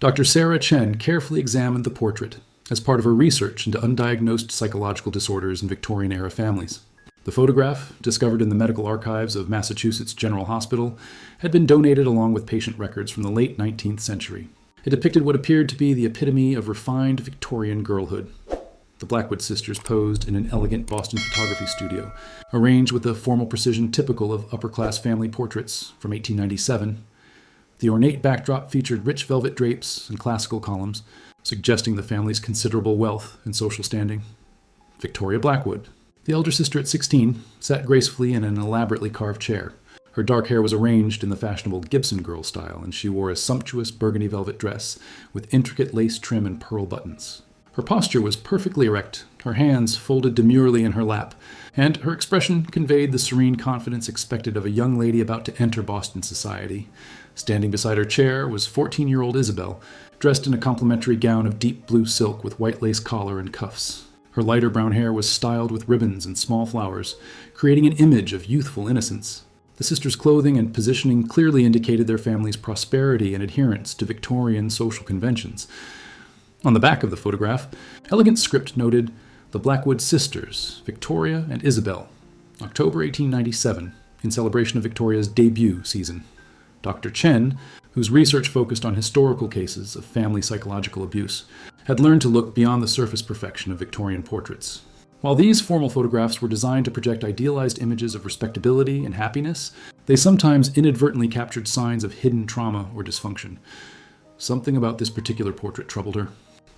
Dr. Sarah Chen carefully examined the portrait as part of her research into undiagnosed psychological disorders in Victorian-era families. The photograph, discovered in the medical archives of Massachusetts General Hospital, had been donated along with patient records from the late 19th century. It depicted what appeared to be the epitome of refined Victorian girlhood. The Blackwood sisters posed in an elegant Boston photography studio, arranged with the formal precision typical of upper-class family portraits from 1897. The ornate backdrop featured rich velvet drapes and classical columns, suggesting the family's considerable wealth and social standing. Victoria Blackwood, the elder sister at 16, sat gracefully in an elaborately carved chair. Her dark hair was arranged in the fashionable Gibson girl style, and she wore a sumptuous burgundy velvet dress with intricate lace trim and pearl buttons. Her posture was perfectly erect, her hands folded demurely in her lap, and her expression conveyed the serene confidence expected of a young lady about to enter Boston society. Standing beside her chair was 14-year-old Isabel, dressed in a complimentary gown of deep blue silk with white lace collar and cuffs. Her lighter brown hair was styled with ribbons and small flowers, creating an image of youthful innocence. The sisters' clothing and positioning clearly indicated their family's prosperity and adherence to Victorian social conventions. On the back of the photograph, elegant script noted, "The Blackwood Sisters, Victoria and Isabel, October 1897, in celebration of Victoria's debut season." Dr. Chen, whose research focused on historical cases of family psychological abuse, had learned to look beyond the surface perfection of Victorian portraits. While these formal photographs were designed to project idealized images of respectability and happiness, they sometimes inadvertently captured signs of hidden trauma or dysfunction. Something about this particular portrait troubled her.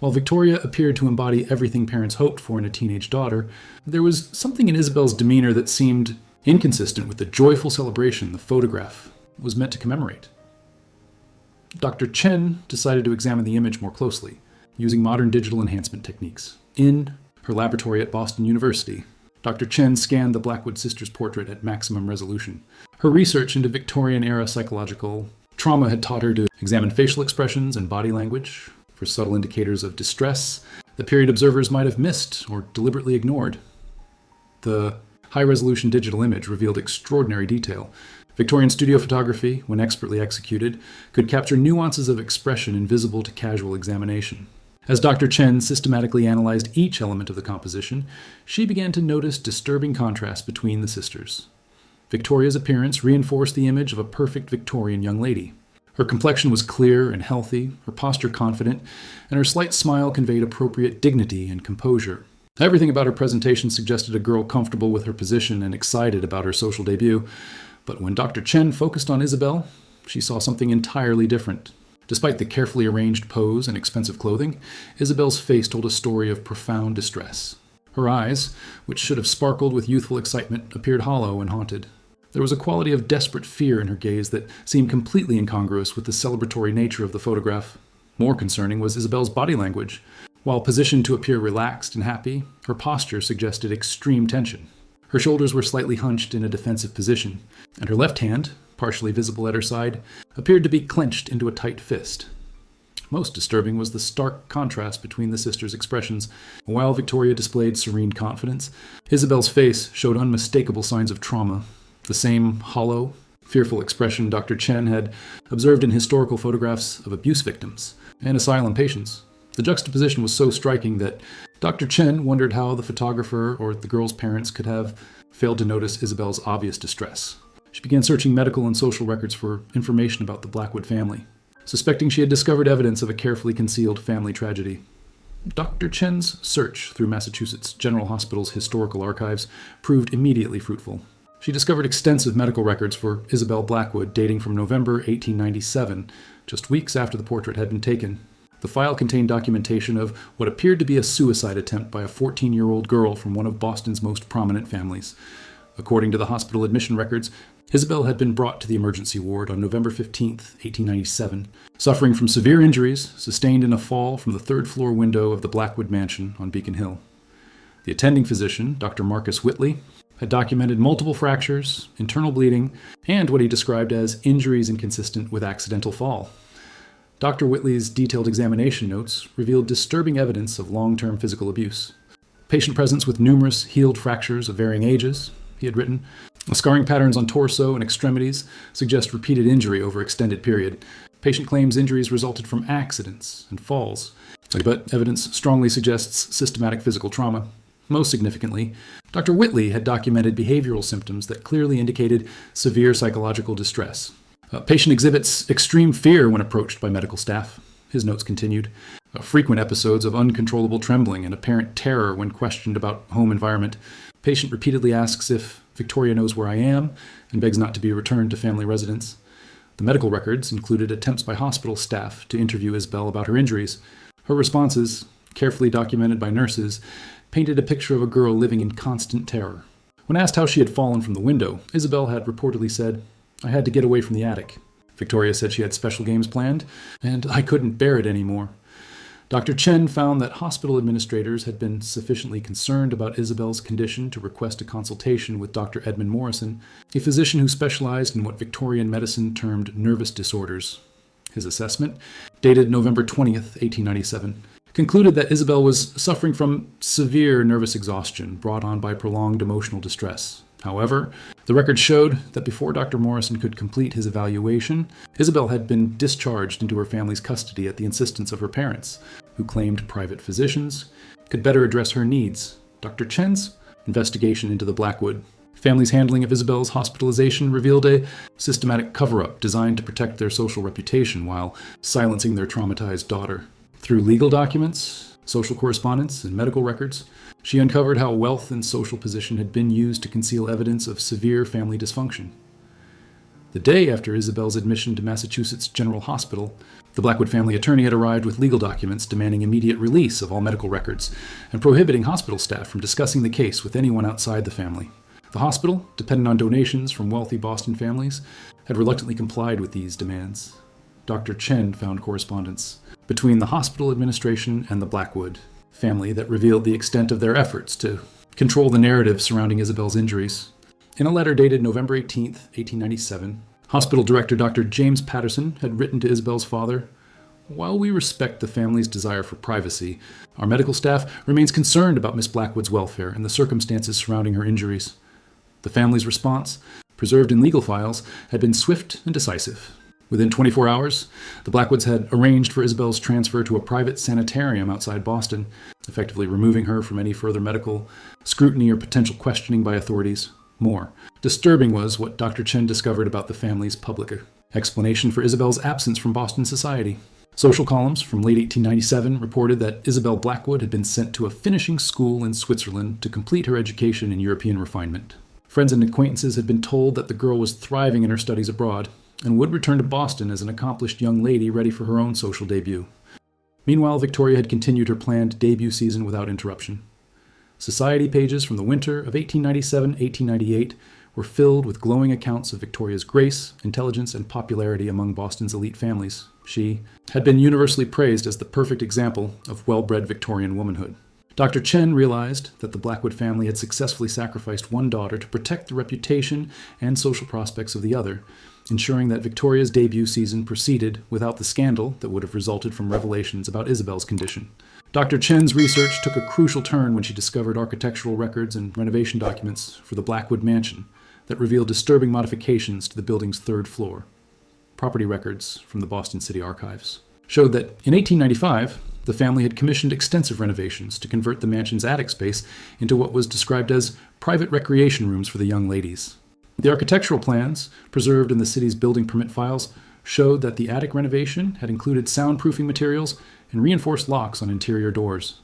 While Victoria appeared to embody everything parents hoped for in a teenage daughter, there was something in Isabel's demeanor that seemed inconsistent with the joyful celebration the photograph was meant to commemorate. Dr. Chen decided to examine the image more closely, using modern digital enhancement techniques. In her laboratory at Boston University, Dr. Chen scanned the Blackwood sisters' portrait at maximum resolution. Her research into Victorian-era psychological trauma had taught her to examine facial expressions and body language for subtle indicators of distress that period observers might have missed or deliberately ignored. The high-resolution digital image revealed extraordinary detail. Victorian studio photography, when expertly executed, could capture nuances of expression invisible to casual examination. As Dr. Chen systematically analyzed each element of the composition, she began to notice disturbing contrasts between the sisters. Victoria's appearance reinforced the image of a perfect Victorian young lady. Her complexion was clear and healthy, her posture confident, and her slight smile conveyed appropriate dignity and composure. Everything about her presentation suggested a girl comfortable with her position and excited about her social debut. But when Dr. Chen focused on Isabel, she saw something entirely different. Despite the carefully arranged pose and expensive clothing, Isabel's face told a story of profound distress. Her eyes, which should have sparkled with youthful excitement, appeared hollow and haunted. There was a quality of desperate fear in her gaze that seemed completely incongruous with the celebratory nature of the photograph. More concerning was Isabel's body language. While positioned to appear relaxed and happy, her posture suggested extreme tension. Her shoulders were slightly hunched in a defensive position, and her left hand, partially visible at her side, appeared to be clenched into a tight fist. Most disturbing was the stark contrast between the sisters' expressions. While Victoria displayed serene confidence, Isabel's face showed unmistakable signs of trauma. The same hollow, fearful expression Dr. Chen had observed in historical photographs of abuse victims and asylum patients. The juxtaposition was so striking that Dr. Chen wondered how the photographer or the girl's parents could have failed to notice Isabel's obvious distress. She began searching medical and social records for information about the Blackwood family, suspecting she had discovered evidence of a carefully concealed family tragedy. Dr. Chen's search through Massachusetts General Hospital's historical archives proved immediately fruitful. She discovered extensive medical records for Isabel Blackwood dating from November 1897, just weeks after the portrait had been taken. The file contained documentation of what appeared to be a suicide attempt by a 14-year-old girl from one of Boston's most prominent families. According to the hospital admission records, Isabel had been brought to the emergency ward on November 15, 1897, suffering from severe injuries sustained in a fall from the third-floor window of the Blackwood mansion on Beacon Hill. The attending physician, Dr. Marcus Whitley, had documented multiple fractures, internal bleeding, and what he described as injuries inconsistent with accidental fall. Dr. Whitley's detailed examination notes revealed disturbing evidence of long-term physical abuse. Patient presence with numerous healed fractures of varying ages, he had written, Scarring patterns on torso and extremities suggest repeated injury over extended period. Patient claims injuries resulted from accidents and falls, but evidence strongly suggests systematic physical trauma. Most significantly, Dr. Whitley had documented behavioral symptoms that clearly indicated severe psychological distress. Patient exhibits extreme fear when approached by medical staff. His notes continued. Frequent episodes of uncontrollable trembling and apparent terror when questioned about home environment. Patient repeatedly asks if Victoria knows where I am and begs not to be returned to family residence. The medical records included attempts by hospital staff to interview Isabel about her injuries. Her responses, carefully documented by nurses, painted a picture of a girl living in constant terror. When asked how she had fallen from the window, Isabel had reportedly said, "I had to get away from the attic." Victoria said she had special games planned, and I couldn't bear it anymore. Dr. Chen found that hospital administrators had been sufficiently concerned about Isabel's condition to request a consultation with Dr. Edmund Morrison, a physician who specialized in what Victorian medicine termed nervous disorders. His assessment, dated November 20th, 1897, concluded that Isabel was suffering from severe nervous exhaustion brought on by prolonged emotional distress. However, the record showed that before Dr. Morrison could complete his evaluation, Isabel had been discharged into her family's custody at the insistence of her parents, who claimed private physicians could better address her needs. Dr. Chen's investigation into the Blackwood family's handling of Isabel's hospitalization revealed a systematic cover-up designed to protect their social reputation while silencing their traumatized daughter. Through legal documents, social correspondence, and medical records, she uncovered how wealth and social position had been used to conceal evidence of severe family dysfunction. The day after Isabel's admission to Massachusetts General Hospital, the Blackwood family attorney had arrived with legal documents demanding immediate release of all medical records and prohibiting hospital staff from discussing the case with anyone outside the family. The hospital, dependent on donations from wealthy Boston families, had reluctantly complied with these demands. Dr. Chen found correspondence between the hospital administration and the Blackwood family that revealed the extent of their efforts to control the narrative surrounding Isabel's injuries. In a letter dated November 18, 1897, hospital director Dr. James Patterson had written to Isabel's father, "While we respect the family's desire for privacy, our medical staff remains concerned about Miss Blackwood's welfare and the circumstances surrounding her injuries." The family's response, preserved in legal files, had been swift and decisive. Within 24 hours, the Blackwoods had arranged for Isabel's transfer to a private sanitarium outside Boston, effectively removing her from any further medical scrutiny or potential questioning by authorities. More disturbing was what Dr. Chen discovered about the family's public explanation for Isabel's absence from Boston society. Social columns from late 1897 reported that Isabel Blackwood had been sent to a finishing school in Switzerland to complete her education in European refinement. Friends and acquaintances had been told that the girl was thriving in her studies abroad and would return to Boston as an accomplished young lady ready for her own social debut. Meanwhile, Victoria had continued her planned debut season without interruption. Society pages from the winter of 1897-1898 were filled with glowing accounts of Victoria's grace, intelligence, and popularity among Boston's elite families. She had been universally praised as the perfect example of well-bred Victorian womanhood. Dr. Chen realized that the Blackwood family had successfully sacrificed one daughter to protect the reputation and social prospects of the other, ensuring that Victoria's debut season proceeded without the scandal that would have resulted from revelations about Isabel's condition. Dr. Chen's research took a crucial turn when she discovered architectural records and renovation documents for the Blackwood mansion that revealed disturbing modifications to the building's third floor. Property records from the Boston City Archives showed that in 1895, the family had commissioned extensive renovations to convert the mansion's attic space into what was described as private recreation rooms for the young ladies. The architectural plans, preserved in the city's building permit files, showed that the attic renovation had included soundproofing materials and reinforced locks on interior doors.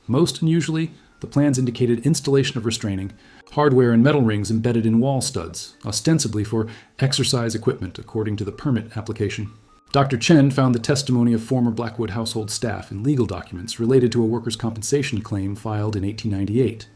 Most unusually, the plans indicated installation of restraining, hardware and metal rings embedded in wall studs, ostensibly for exercise equipment according to the permit application. Dr. Chen found the testimony of former Blackwood household staff in legal documents related to a workers' compensation claim filed in 1898.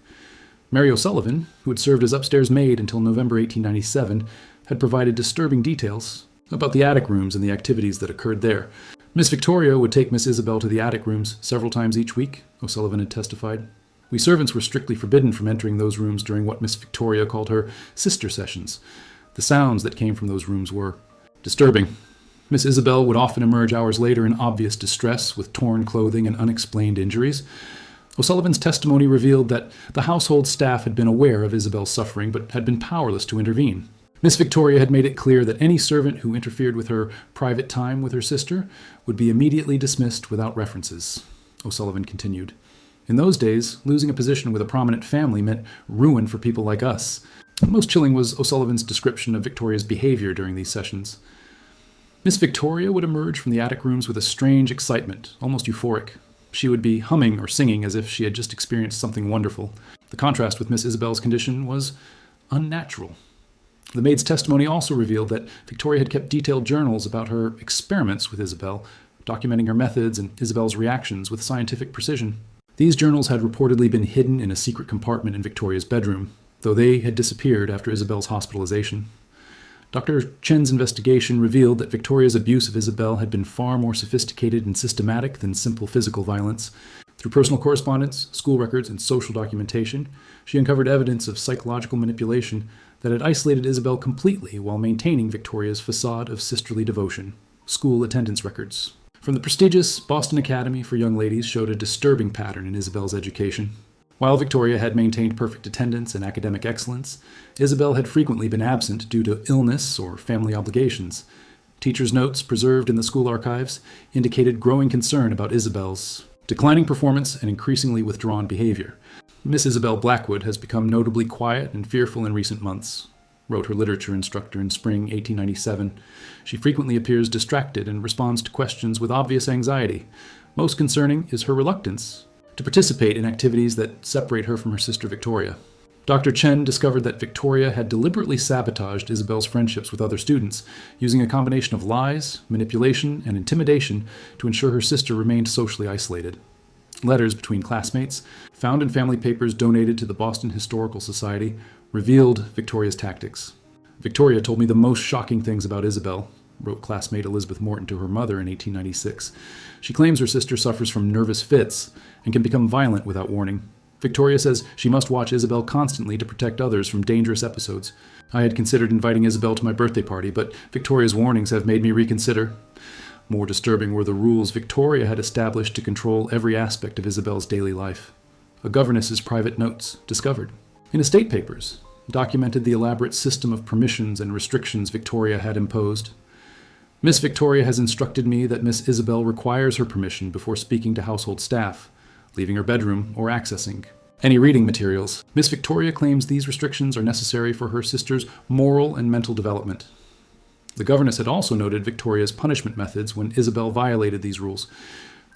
Mary O'Sullivan, who had served as upstairs maid until November 1897, had provided disturbing details about the attic rooms and the activities that occurred there. Miss Victoria would take Miss Isabel to the attic rooms several times each week, O'Sullivan had testified. We servants were strictly forbidden from entering those rooms during what Miss Victoria called her sister sessions. The sounds that came from those rooms were disturbing. Miss Isabel would often emerge hours later in obvious distress with torn clothing and unexplained injuries. O'Sullivan's testimony revealed that the household staff had been aware of Isabel's suffering but had been powerless to intervene. Miss Victoria had made it clear that any servant who interfered with her private time with her sister would be immediately dismissed without references, O'Sullivan continued. In those days, losing a position with a prominent family meant ruin for people like us. Most chilling was O'Sullivan's description of Victoria's behavior during these sessions. Miss Victoria would emerge from the attic rooms with a strange excitement, almost euphoric. She would be humming or singing as if she had just experienced something wonderful. The contrast with Miss Isabel's condition was unnatural. The maid's testimony also revealed that Victoria had kept detailed journals about her experiments with Isabel, documenting her methods and Isabel's reactions with scientific precision. These journals had reportedly been hidden in a secret compartment in Victoria's bedroom, though they had disappeared after Isabel's hospitalization. Dr. Chen's investigation revealed that Victoria's abuse of Isabel had been far more sophisticated and systematic than simple physical violence. Through personal correspondence, school records, and social documentation, she uncovered evidence of psychological manipulation that had isolated Isabel completely while maintaining Victoria's facade of sisterly devotion. School attendance records from the prestigious Boston Academy for Young Ladies showed a disturbing pattern in Isabel's education. While Victoria had maintained perfect attendance and academic excellence, Isabel had frequently been absent due to illness or family obligations. Teachers' notes preserved in the school archives indicated growing concern about Isabel's declining performance and increasingly withdrawn behavior. Miss Isabel Blackwood has become notably quiet and fearful in recent months, wrote her literature instructor in spring 1897. She frequently appears distracted and responds to questions with obvious anxiety. Most concerning is her reluctance to participate in activities that separate her from her sister Victoria. Dr. Chen discovered that Victoria had deliberately sabotaged Isabel's friendships with other students, using a combination of lies, manipulation, and intimidation to ensure her sister remained socially isolated. Letters between classmates, found in family papers donated to the Boston Historical Society, revealed Victoria's tactics. Victoria told me the most shocking things about Isabel, wrote classmate Elizabeth Morton to her mother in 1896. She claims her sister suffers from nervous fits and can become violent without warning. Victoria says she must watch Isabel constantly to protect others from dangerous episodes. I had considered inviting Isabel to my birthday party, but Victoria's warnings have made me reconsider. More disturbing were the rules Victoria had established to control every aspect of Isabel's daily life. A governess's private notes, discovered in estate papers, documented the elaborate system of permissions and restrictions Victoria had imposed. Miss Victoria has instructed me that Miss Isabel requires her permission before speaking to household staff, leaving her bedroom, or accessing any reading materials. Miss Victoria claims these restrictions are necessary for her sister's moral and mental development. The governess had also noted Victoria's punishment methods when Isabel violated these rules.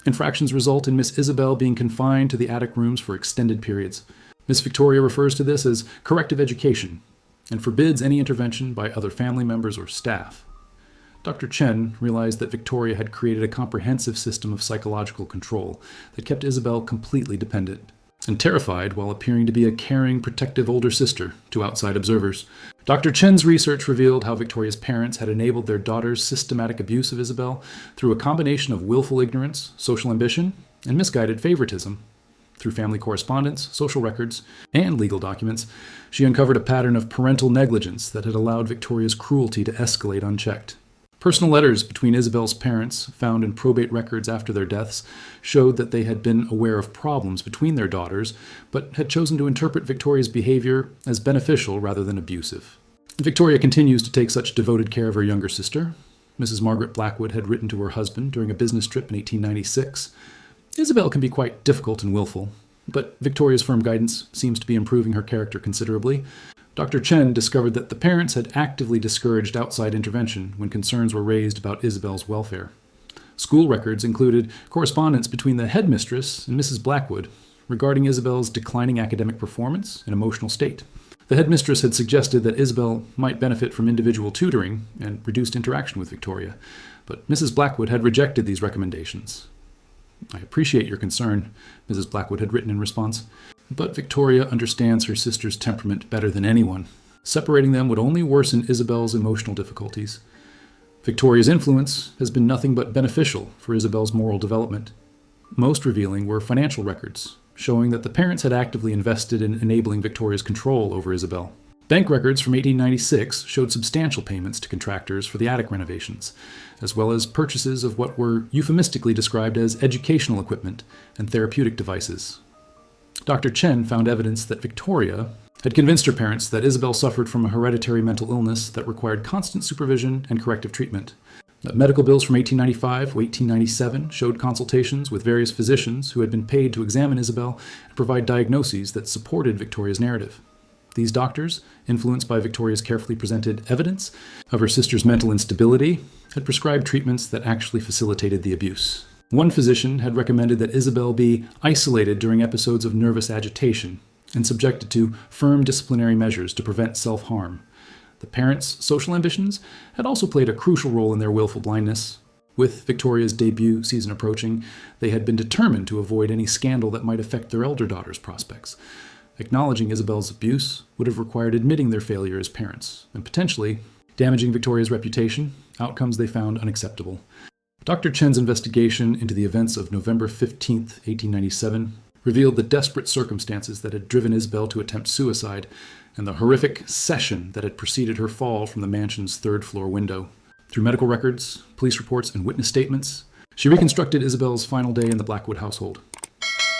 Infractions result in Miss Isabel being confined to the attic rooms for extended periods. Miss Victoria refers to this as corrective education and forbids any intervention by other family members or staff. Dr. Chen realized that Victoria had created a comprehensive system of psychological control that kept Isabel completely dependent and terrified while appearing to be a caring, protective older sister to outside observers. Dr. Chen's research revealed how Victoria's parents had enabled their daughter's systematic abuse of Isabel through a combination of willful ignorance, social ambition, and misguided favoritism. Through family correspondence, social records, and legal documents, she uncovered a pattern of parental negligence that had allowed Victoria's cruelty to escalate unchecked. Personal letters between Isabel's parents, found in probate records after their deaths, showed that they had been aware of problems between their daughters, but had chosen to interpret Victoria's behavior as beneficial rather than abusive. Victoria continues to take such devoted care of her younger sister. Mrs. Margaret Blackwood had written to her husband during a business trip in 1896. Isabel can be quite difficult and willful, but Victoria's firm guidance seems to be improving her character considerably. Dr. Chen discovered that the parents had actively discouraged outside intervention when concerns were raised about Isabel's welfare. School records included correspondence between the headmistress and Mrs. Blackwood regarding Isabel's declining academic performance and emotional state. The headmistress had suggested that Isabel might benefit from individual tutoring and reduced interaction with Victoria, but Mrs. Blackwood had rejected these recommendations. "I appreciate your concern," Mrs. Blackwood had written in response, "but Victoria understands her sister's temperament better than anyone. Separating them would only worsen Isabel's emotional difficulties. Victoria's influence has been nothing but beneficial for Isabel's moral development." Most revealing were financial records, showing that the parents had actively invested in enabling Victoria's control over Isabel. Bank records from 1896 showed substantial payments to contractors for the attic renovations, as well as purchases of what were euphemistically described as educational equipment and therapeutic devices. Dr. Chen found evidence that Victoria had convinced her parents that Isabel suffered from a hereditary mental illness that required constant supervision and corrective treatment. Medical bills from 1895 to 1897 showed consultations with various physicians who had been paid to examine Isabel and provide diagnoses that supported Victoria's narrative. These doctors, influenced by Victoria's carefully presented evidence of her sister's mental instability, had prescribed treatments that actually facilitated the abuse. One physician had recommended that Isabel be isolated during episodes of nervous agitation and subjected to firm disciplinary measures to prevent self-harm. The parents' social ambitions had also played a crucial role in their willful blindness. With Victoria's debut season approaching, they had been determined to avoid any scandal that might affect their elder daughter's prospects. Acknowledging Isabel's abuse would have required admitting their failure as parents, and potentially damaging Victoria's reputation, outcomes they found unacceptable. Dr. Chen's investigation into the events of November 15, 1897, revealed the desperate circumstances that had driven Isabel to attempt suicide and the horrific session that had preceded her fall from the mansion's third-floor window. Through medical records, police reports, and witness statements, she reconstructed Isabel's final day in the Blackwood household.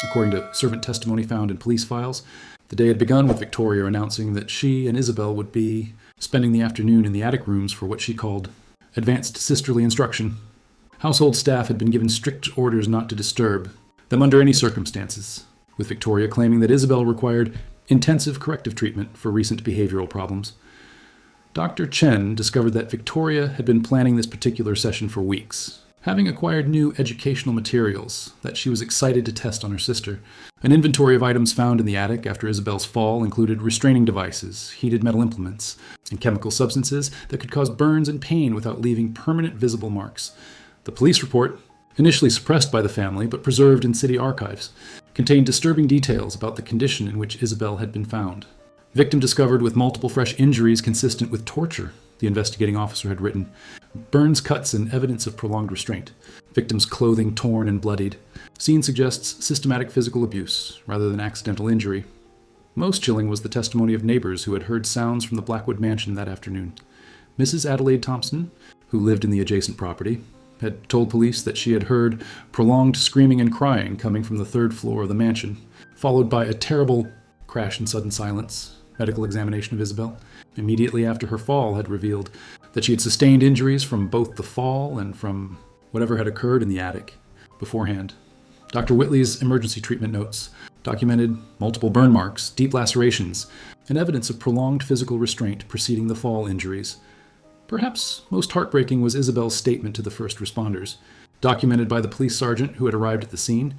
According to servant testimony found in police files, the day had begun with Victoria announcing that she and Isabel would be spending the afternoon in the attic rooms for what she called advanced sisterly instruction. Household staff had been given strict orders not to disturb them under any circumstances, with Victoria claiming that Isabel required intensive corrective treatment for recent behavioral problems. Dr. Chen discovered that Victoria had been planning this particular session for weeks, having acquired new educational materials that she was excited to test on her sister. An inventory of items found in the attic after Isabel's fall included restraining devices, heated metal implements, and chemical substances that could cause burns and pain without leaving permanent visible marks. The police report, initially suppressed by the family but preserved in city archives, contained disturbing details about the condition in which Isabel had been found. Victim discovered with multiple fresh injuries consistent with torture, the investigating officer had written. Burns, cuts, and evidence of prolonged restraint. Victim's clothing torn and bloodied. Scene suggests systematic physical abuse, rather than accidental injury. Most chilling was the testimony of neighbors who had heard sounds from the Blackwood mansion that afternoon. Mrs. Adelaide Thompson, who lived in the adjacent property, had told police that she had heard prolonged screaming and crying coming from the third floor of the mansion, followed by a terrible crash and sudden silence. Medical examination of Isabel immediately after her fall had revealed that she had sustained injuries from both the fall and from whatever had occurred in the attic beforehand. Dr. Whitley's emergency treatment notes documented multiple burn marks, deep lacerations, and evidence of prolonged physical restraint preceding the fall injuries. Perhaps most heartbreaking was Isabel's statement to the first responders, documented by the police sergeant who had arrived at the scene.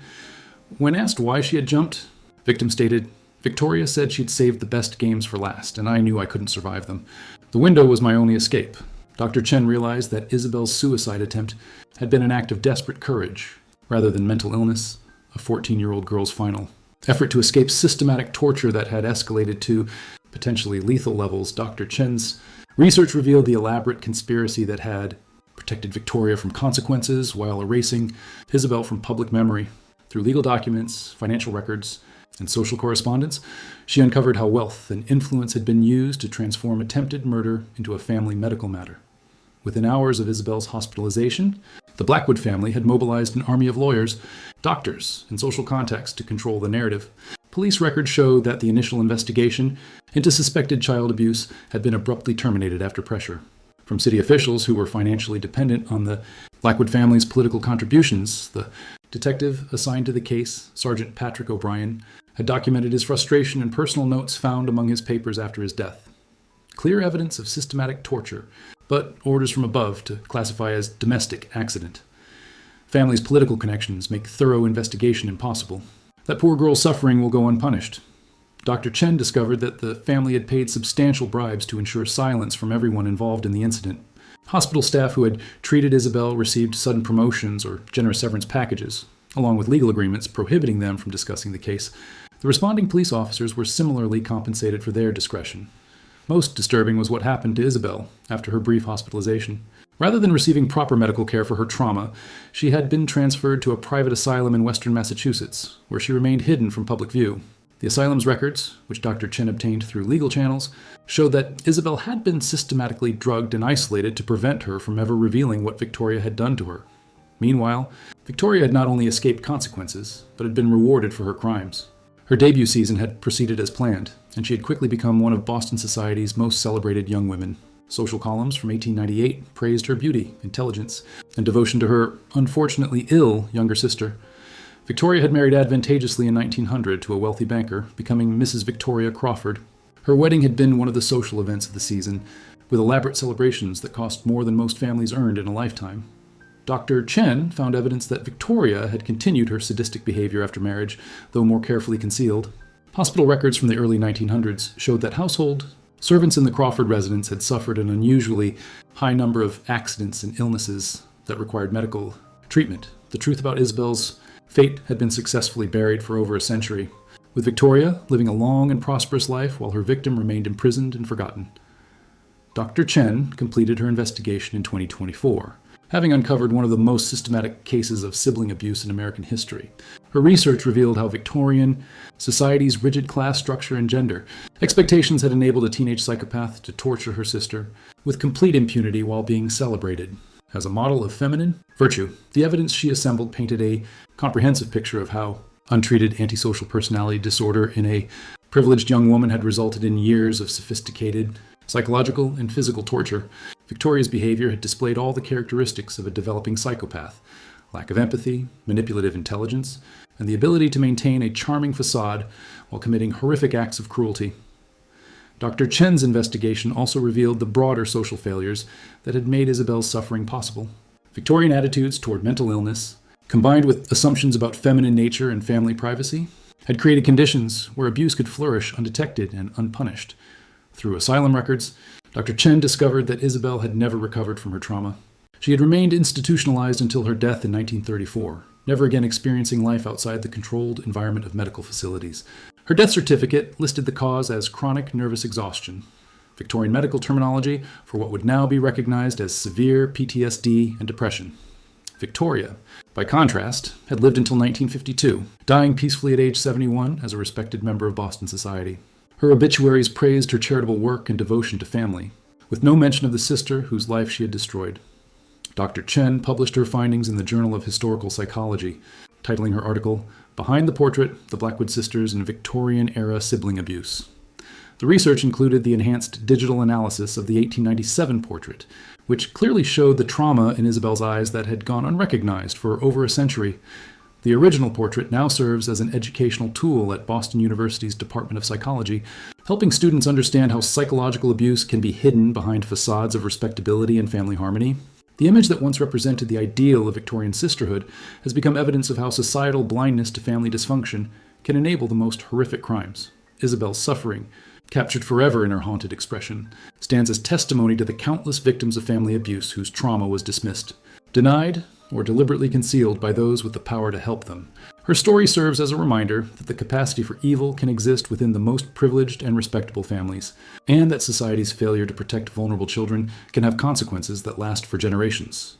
When asked why she had jumped, victim stated, "Victoria said she'd saved the best games for last, and I knew I couldn't survive them. The window was my only escape." Dr. Chen realized that Isabel's suicide attempt had been an act of desperate courage, rather than mental illness, a 14-year-old girl's final effort to escape systematic torture that had escalated to potentially lethal levels. Dr. Chen's research revealed the elaborate conspiracy that had protected Victoria from consequences while erasing Isabel from public memory. Through legal documents, financial records, and social correspondence, she uncovered how wealth and influence had been used to transform attempted murder into a family medical matter. Within hours of Isabel's hospitalization, the Blackwood family had mobilized an army of lawyers, doctors, and social contacts to control the narrative. Police records show that the initial investigation into suspected child abuse had been abruptly terminated after pressure from city officials who were financially dependent on the Blackwood family's political contributions. The detective assigned to the case, Sergeant Patrick O'Brien, had documented his frustration in personal notes found among his papers after his death. Clear evidence of systematic torture, but orders from above to classify as domestic accident. Family's political connections make thorough investigation impossible. That poor girl's suffering will go unpunished. Dr. Chen discovered that the family had paid substantial bribes to ensure silence from everyone involved in the incident. Hospital staff who had treated Isabel received sudden promotions or generous severance packages, along with legal agreements prohibiting them from discussing the case. The responding police officers were similarly compensated for their discretion. Most disturbing was what happened to Isabel after her brief hospitalization. Rather than receiving proper medical care for her trauma, she had been transferred to a private asylum in western Massachusetts, where she remained hidden from public view. The asylum's records, which Dr. Chen obtained through legal channels, showed that Isabel had been systematically drugged and isolated to prevent her from ever revealing what Victoria had done to her. Meanwhile, Victoria had not only escaped consequences, but had been rewarded for her crimes. Her debut season had proceeded as planned, and she had quickly become one of Boston society's most celebrated young women. Social columns from 1898 praised her beauty, intelligence, and devotion to her unfortunately ill younger sister. Victoria had married advantageously in 1900 to a wealthy banker, becoming Mrs. Victoria Crawford. Her wedding had been one of the social events of the season, with elaborate celebrations that cost more than most families earned in a lifetime. Dr. Chen found evidence that Victoria had continued her sadistic behavior after marriage, though more carefully concealed. Hospital records from the early 1900s showed that household servants in the Crawford residence had suffered an unusually high number of accidents and illnesses that required medical treatment. The truth about Isabel's fate had been successfully buried for over a century, with Victoria living a long and prosperous life while her victim remained imprisoned and forgotten. Dr. Chen completed her investigation in 2024, having uncovered one of the most systematic cases of sibling abuse in American history. Her research revealed how Victorian society's rigid class structure and gender expectations had enabled a teenage psychopath to torture her sister with complete impunity while being celebrated as a model of feminine virtue. The evidence she assembled painted a comprehensive picture of how untreated antisocial personality disorder in a privileged young woman had resulted in years of sophisticated psychological and physical torture. Victoria's behavior had displayed all the characteristics of a developing psychopath: lack of empathy, manipulative intelligence, and the ability to maintain a charming facade while committing horrific acts of cruelty. Dr. Chen's investigation also revealed the broader social failures that had made Isabel's suffering possible. Victorian attitudes toward mental illness, combined with assumptions about feminine nature and family privacy, had created conditions where abuse could flourish undetected and unpunished. Through asylum records, Dr. Chen discovered that Isabel had never recovered from her trauma. She had remained institutionalized until her death in 1934, never again experiencing life outside the controlled environment of medical facilities. Her death certificate listed the cause as chronic nervous exhaustion, Victorian medical terminology for what would now be recognized as severe PTSD and depression. Victoria, by contrast, had lived until 1952, dying peacefully at age 71 as a respected member of Boston society. Her obituaries praised her charitable work and devotion to family, with no mention of the sister whose life she had destroyed. Dr. Chen published her findings in the Journal of Historical Psychology, titling her article, "Behind the Portrait, the Blackwood Sisters and Victorian-Era Sibling Abuse." The research included the enhanced digital analysis of the 1897 portrait, which clearly showed the trauma in Isabel's eyes that had gone unrecognized for over a century. The original portrait now serves as an educational tool at Boston University's Department of Psychology, helping students understand how psychological abuse can be hidden behind facades of respectability and family harmony. The image that once represented the ideal of Victorian sisterhood has become evidence of how societal blindness to family dysfunction can enable the most horrific crimes. Isabel's suffering, captured forever in her haunted expression, stands as testimony to the countless victims of family abuse whose trauma was dismissed, denied, or deliberately concealed by those with the power to help them. Her story serves as a reminder that the capacity for evil can exist within the most privileged and respectable families, and that society's failure to protect vulnerable children can have consequences that last for generations.